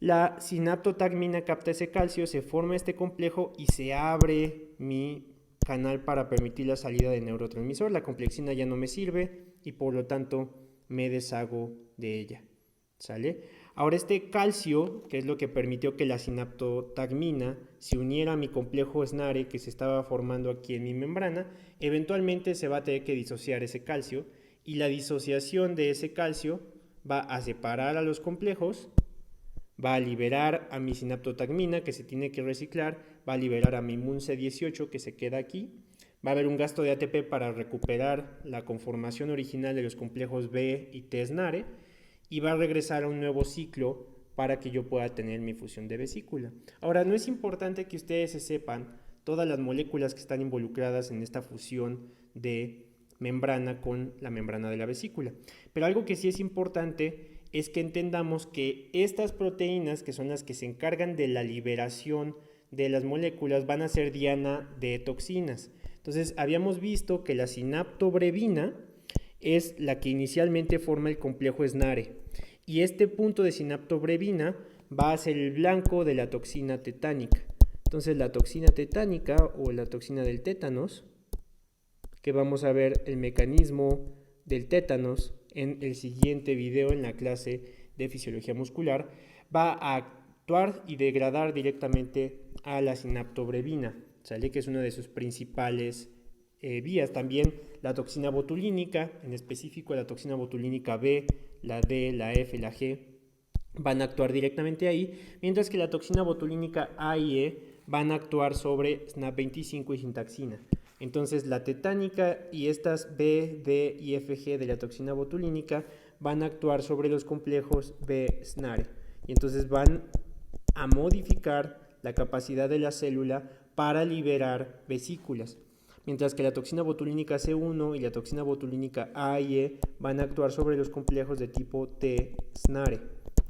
La sinaptotagmina capta ese calcio, se forma este complejo y se abre mi canal para permitir la salida de neurotransmisor. La complexina ya no me sirve y por lo tanto me deshago de ella, ¿sale? Ahora este calcio, que es lo que permitió que la sinaptotagmina se uniera a mi complejo SNARE que se estaba formando aquí en mi membrana, eventualmente se va a tener que disociar ese calcio y la disociación de ese calcio va a separar a los complejos, va a liberar a mi sinaptotagmina que se tiene que reciclar, va a liberar a mi MUNCE18 que se queda aquí, va a haber un gasto de ATP para recuperar la conformación original de los complejos B y T SNARE y va a regresar a un nuevo ciclo para que yo pueda tener mi fusión de vesícula. Ahora, no es importante que ustedes se sepan todas las moléculas que están involucradas en esta fusión de membrana con la membrana de la vesícula, pero algo que sí es importante es que entendamos que estas proteínas, que son las que se encargan de la liberación de las moléculas, van a ser diana de toxinas. Entonces, habíamos visto que la sinaptobrevina es la que inicialmente forma el complejo SNARE. Y este punto de sinaptobrevina va a ser el blanco de la toxina tetánica. Entonces, la toxina tetánica o la toxina del tétanos, que vamos a ver el mecanismo del tétanos en el siguiente video en la clase de fisiología muscular, va a actuar y degradar directamente a la sinaptobrevina, ¿sale? Que es una de sus principales vías. También la toxina botulínica, en específico la toxina botulínica B, la D, la F, la G, van a actuar directamente ahí, mientras que la toxina botulínica A y E van a actuar sobre SNAP25 y sintaxina. Entonces la tetánica y estas B, D y FG de la toxina botulínica van a actuar sobre los complejos B SNARE y entonces van a modificar la capacidad de la célula para liberar vesículas, mientras que la toxina botulínica C1 y la toxina botulínica A y E van a actuar sobre los complejos de tipo T SNARE,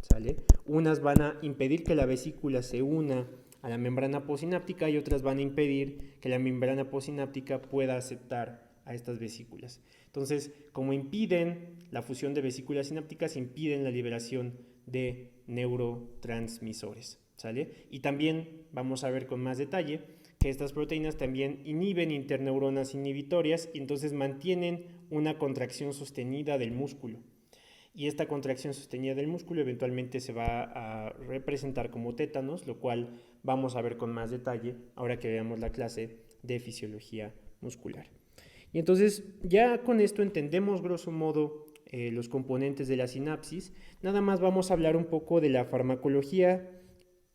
¿sale? Unas van a impedir que la vesícula se una a la membrana postsináptica y otras van a impedir que la membrana postsináptica pueda aceptar a estas vesículas. Entonces, como impiden la fusión de vesículas sinápticas, impiden la liberación de neurotransmisores, ¿sale? Y también vamos a ver con más detalle que estas proteínas también inhiben interneuronas inhibitorias y entonces mantienen una contracción sostenida del músculo. Y esta contracción sostenida del músculo eventualmente se va a representar como tétanos, lo cual vamos a ver con más detalle ahora que veamos la clase de fisiología muscular. Y entonces ya con esto entendemos grosso modo los componentes de la sinapsis. Nada más vamos a hablar un poco de la farmacología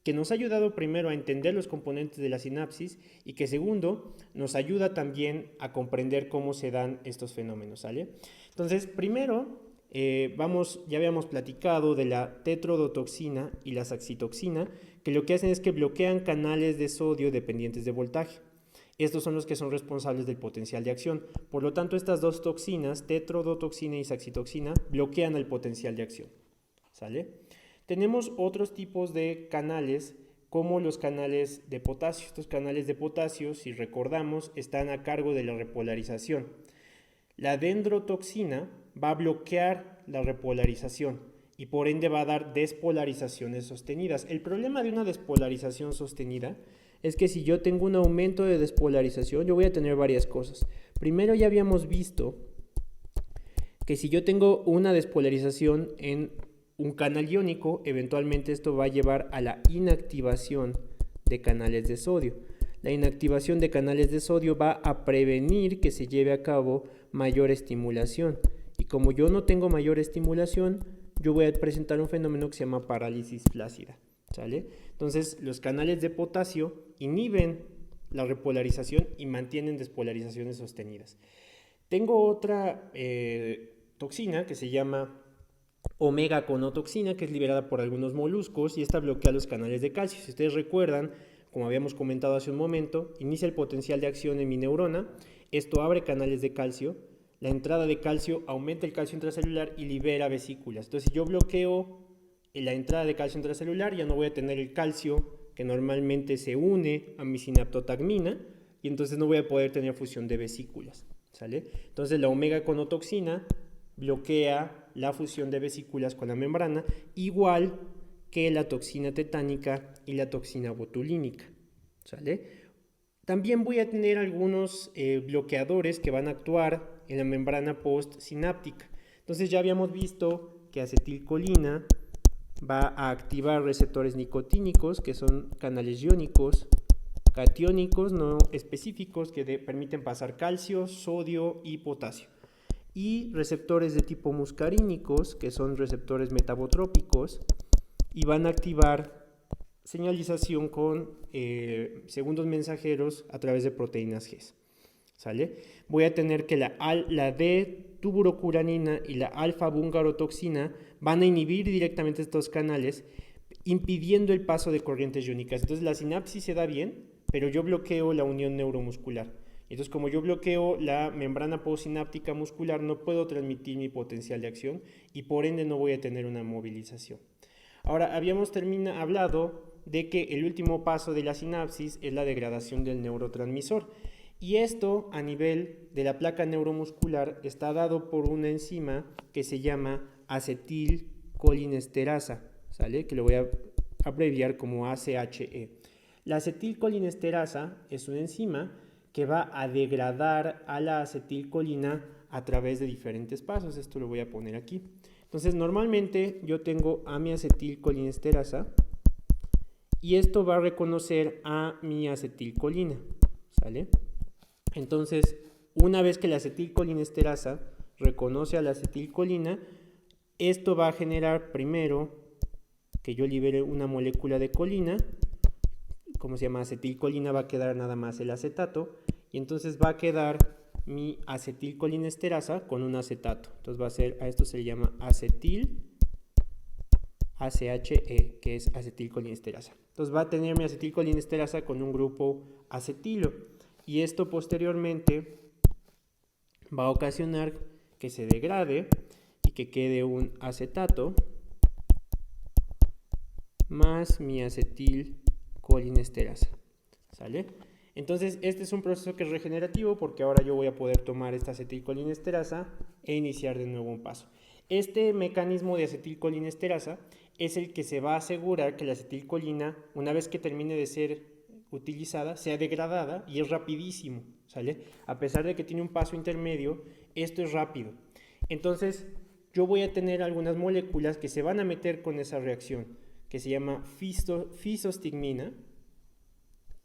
que nos ha ayudado primero a entender los componentes de la sinapsis y que segundo nos ayuda también a comprender cómo se dan estos fenómenos, ¿sale? Entonces primero ya habíamos platicado de la tetrodotoxina y la saxitoxina, que lo que hacen es que bloquean canales de sodio dependientes de voltaje. Estos son los que son responsables del potencial de acción. Por lo tanto, estas dos toxinas, tetrodotoxina y saxitoxina, bloquean el potencial de acción, ¿sale? Tenemos otros tipos de canales, como los canales de potasio. Estos canales de potasio, si recordamos, están a cargo de la repolarización. La dendrotoxina va a bloquear la repolarización y por ende va a dar despolarizaciones sostenidas. El problema de una despolarización sostenida es que si yo tengo un aumento de despolarización, yo voy a tener varias cosas. Primero, ya habíamos visto que si yo tengo una despolarización en un canal iónico, eventualmente esto va a llevar a la inactivación de canales de sodio. La inactivación de canales de sodio va a prevenir que se lleve a cabo mayor estimulación. Y como yo no tengo mayor estimulación, yo voy a presentar un fenómeno que se llama parálisis flácida, ¿sale? Entonces, los canales de potasio inhiben la repolarización y mantienen despolarizaciones sostenidas. Tengo otra toxina que se llama omega-conotoxina, que es liberada por algunos moluscos, y esta bloquea los canales de calcio. Si ustedes recuerdan, como habíamos comentado hace un momento, inicia el potencial de acción en mi neurona, esto abre canales de calcio, la entrada de calcio aumenta el calcio intracelular y libera vesículas. Entonces, si yo bloqueo la entrada de calcio intracelular, ya no voy a tener el calcio que normalmente se une a mi sinaptotagmina, y entonces no voy a poder tener fusión de vesículas, ¿sale? Entonces, la omega-conotoxina bloquea la fusión de vesículas con la membrana, igual que la toxina tetánica y la toxina botulínica, ¿sale? También voy a tener algunos bloqueadores que van a actuar en la membrana postsináptica. Entonces ya habíamos visto que acetilcolina va a activar receptores nicotínicos, que son canales iónicos, catiónicos no específicos que permiten pasar calcio, sodio y potasio. Y receptores de tipo muscarínicos, que son receptores metabotrópicos, y van a activar señalización con segundos mensajeros a través de proteínas G. ¿Sale? Voy a tener que la D-tuburocuranina y la alfa-bungarotoxina van a inhibir directamente estos canales, impidiendo el paso de corrientes iónicas. Entonces la sinapsis se da bien, pero yo bloqueo la unión neuromuscular. Entonces, como yo bloqueo la membrana postsináptica muscular, no puedo transmitir mi potencial de acción y por ende no voy a tener una movilización. Ahora, habíamos hablado de que el último paso de la sinapsis es la degradación del neurotransmisor. Y esto, a nivel de la placa neuromuscular, está dado por una enzima que se llama acetilcolinesterasa, ¿sale? Que lo voy a abreviar como ACHE. La acetilcolinesterasa es una enzima que va a degradar a la acetilcolina a través de diferentes pasos. Esto lo voy a poner aquí. Entonces, normalmente yo tengo a mi acetilcolinesterasa y esto va a reconocer a mi acetilcolina, ¿sale? Entonces, una vez que la acetilcolinesterasa reconoce a la acetilcolina, esto va a generar primero que yo libere una molécula de colina, como se llama acetilcolina, va a quedar nada más el acetato, y entonces va a quedar mi acetilcolinesterasa con un acetato. Entonces va a ser, a esto se le llama acetil, ACHE, que es acetilcolinesterasa. Entonces va a tener mi acetilcolinesterasa con un grupo acetilo, y esto posteriormente va a ocasionar que se degrade y que quede un acetato más mi acetilcolinesterasa, ¿sale? Entonces este es un proceso que es regenerativo porque ahora yo voy a poder tomar esta acetilcolinesterasa e iniciar de nuevo un paso. Este mecanismo de acetilcolinesterasa es el que se va a asegurar que la acetilcolina, una vez que termine de ser utilizada, sea degradada, y es rapidísimo, ¿sale? A pesar de que tiene un paso intermedio, esto es rápido. Entonces yo voy a tener algunas moléculas que se van a meter con esa reacción, que se llama fisostigmina,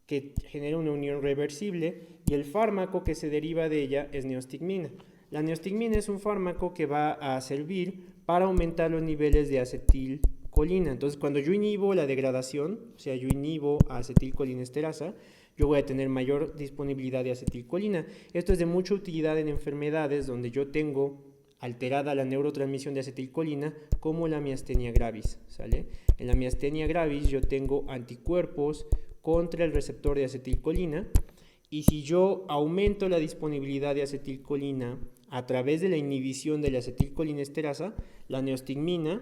que genera una unión reversible, y el fármaco que se deriva de ella es neostigmina. La neostigmina es un fármaco que va a servir para aumentar los niveles de acetilcolina. Entonces, cuando yo inhibo la degradación, o sea, yo inhibo a acetilcolinesterasa, yo voy a tener mayor disponibilidad de acetilcolina. Esto es de mucha utilidad en enfermedades donde yo tengo alterada la neurotransmisión de acetilcolina, como la miastenia gravis, ¿sale? En la miastenia gravis yo tengo anticuerpos contra el receptor de acetilcolina, y si yo aumento la disponibilidad de acetilcolina a través de la inhibición de la acetilcolinesterasa, la neostigmina,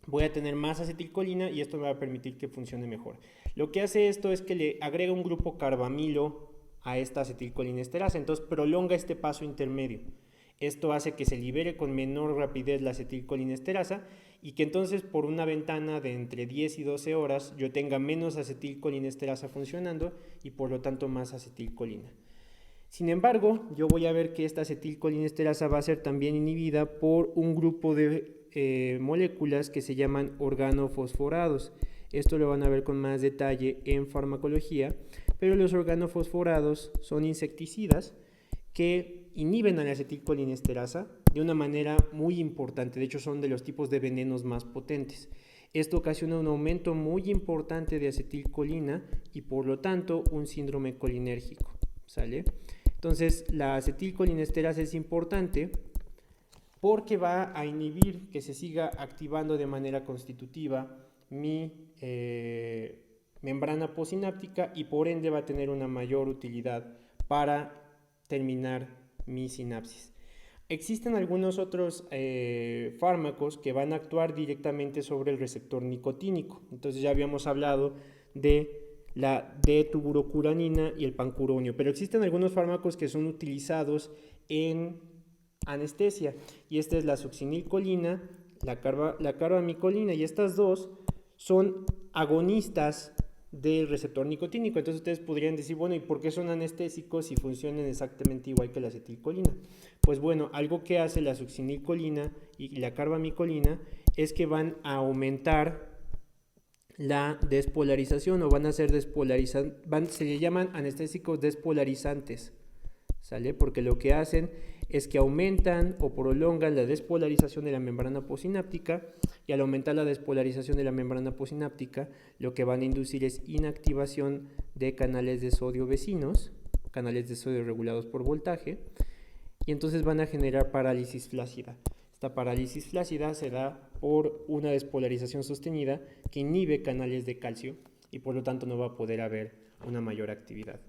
voy a tener más acetilcolina y esto me va a permitir que funcione mejor. Lo que hace esto es que le agrega un grupo carbamilo a esta acetilcolinesterasa, entonces prolonga este paso intermedio. Esto hace que se libere con menor rapidez la acetilcolinesterasa y que entonces por una ventana de entre 10 y 12 horas yo tenga menos acetilcolinesterasa funcionando y por lo tanto más acetilcolina. Sin embargo, yo voy a ver que esta acetilcolinesterasa va a ser también inhibida por un grupo de moléculas que se llaman organofosforados. Esto lo van a ver con más detalle en farmacología, pero los organofosforados son insecticidas que inhiben a la acetilcolinesterasa de una manera muy importante. De hecho, son de los tipos de venenos más potentes. Esto ocasiona un aumento muy importante de acetilcolina y por lo tanto un síndrome colinérgico. ¿Sale? Entonces, la acetilcolinesterasa es importante porque va a inhibir que se siga activando de manera constitutiva mi membrana postsináptica y por ende va a tener una mayor utilidad para terminar mi sinapsis. Existen algunos otros fármacos que van a actuar directamente sobre el receptor nicotínico. Entonces ya habíamos hablado de la D-tuburocuranina y el pancuronio, pero existen algunos fármacos que son utilizados en anestesia y esta es la succinilcolina, la carbamicolina, y estas dos son agonistas del receptor nicotínico. Entonces ustedes podrían decir, bueno, ¿y por qué son anestésicos y funcionan exactamente igual que la acetilcolina? Pues bueno, algo que hace la succinilcolina y la carbamicolina es que van a aumentar la despolarización o van a ser se le llaman anestésicos despolarizantes, ¿sale? Porque lo que hacen es que aumentan o prolongan la despolarización de la membrana postsináptica y al aumentar la despolarización de la membrana postsináptica lo que van a inducir es inactivación de canales de sodio vecinos, canales de sodio regulados por voltaje, y entonces van a generar parálisis flácida. Esta parálisis flácida se da por una despolarización sostenida que inhibe canales de calcio y por lo tanto no va a poder haber una mayor actividad.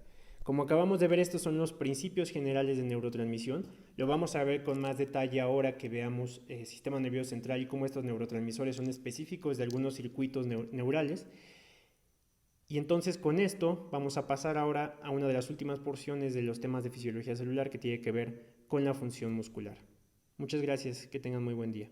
Como acabamos de ver, estos son los principios generales de neurotransmisión. Lo vamos a ver con más detalle ahora que veamos el sistema nervioso central y cómo estos neurotransmisores son específicos de algunos circuitos neurales. Y entonces con esto vamos a pasar ahora a una de las últimas porciones de los temas de fisiología celular que tiene que ver con la función muscular. Muchas gracias, que tengan muy buen día.